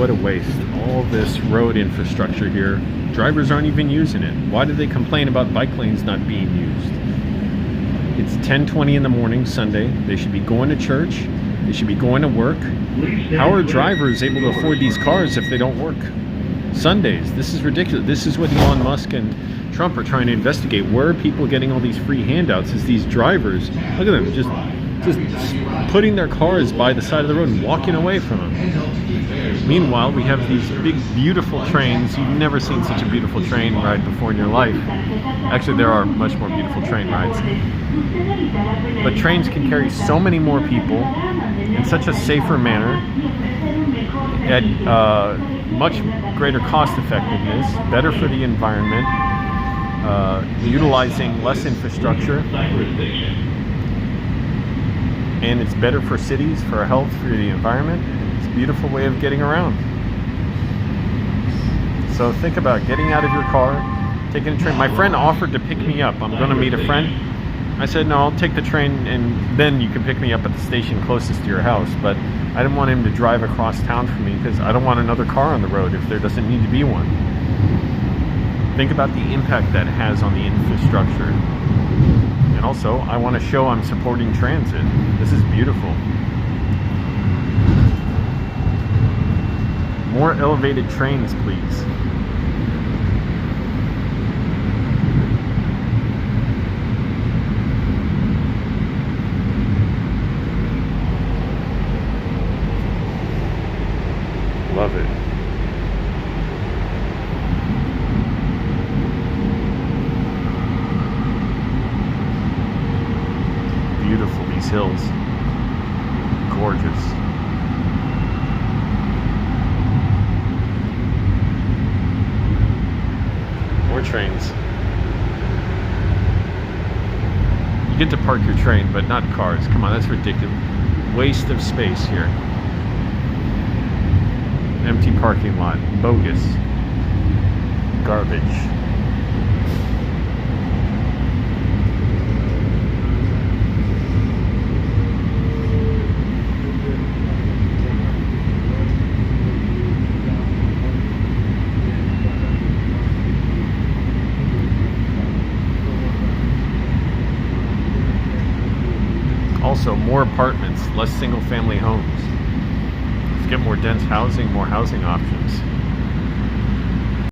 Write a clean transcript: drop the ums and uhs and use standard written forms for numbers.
What a waste. All this road infrastructure here. Drivers aren't even using it. Why do they complain about bike lanes not being used? It's 10:20 in the morning, Sunday. They should be going to church. They should be going to work. How are drivers able to afford these cars if they don't work? Sundays, this is ridiculous. This is what Elon Musk and Trump are trying to investigate. Where are people getting all these free handouts? Is these drivers, look at them, just putting their cars by the side of the road and walking away from them. Meanwhile, we have these big, beautiful trains. You've never seen such a beautiful train ride before in your life. Actually, there are much more beautiful train rides. But trains can carry so many more people in such a safer manner, at much greater cost effectiveness, better for the environment, utilizing less infrastructure, and it's better for cities, for our health, for the environment. It's a beautiful way of getting around. So think about getting out of your car, taking a train. My friend offered to pick me up. I'm going to meet a friend. I said, no, I'll take the train and then you can pick me up at the station closest to your house. But I didn't want him to drive across town for me because I don't want another car on the road if there doesn't need to be one. Think about the impact that has on the infrastructure. And also, I want to show I'm supporting transit. This is beautiful. More elevated trains, please. Love it. Beautiful, these hills. Gorgeous. More trains. You get to park your train, but not cars. Come on, that's ridiculous. Waste of space here. Empty parking lot. Bogus. Garbage. Also, more apartments, less single-family homes. Let's get more dense housing, more housing options.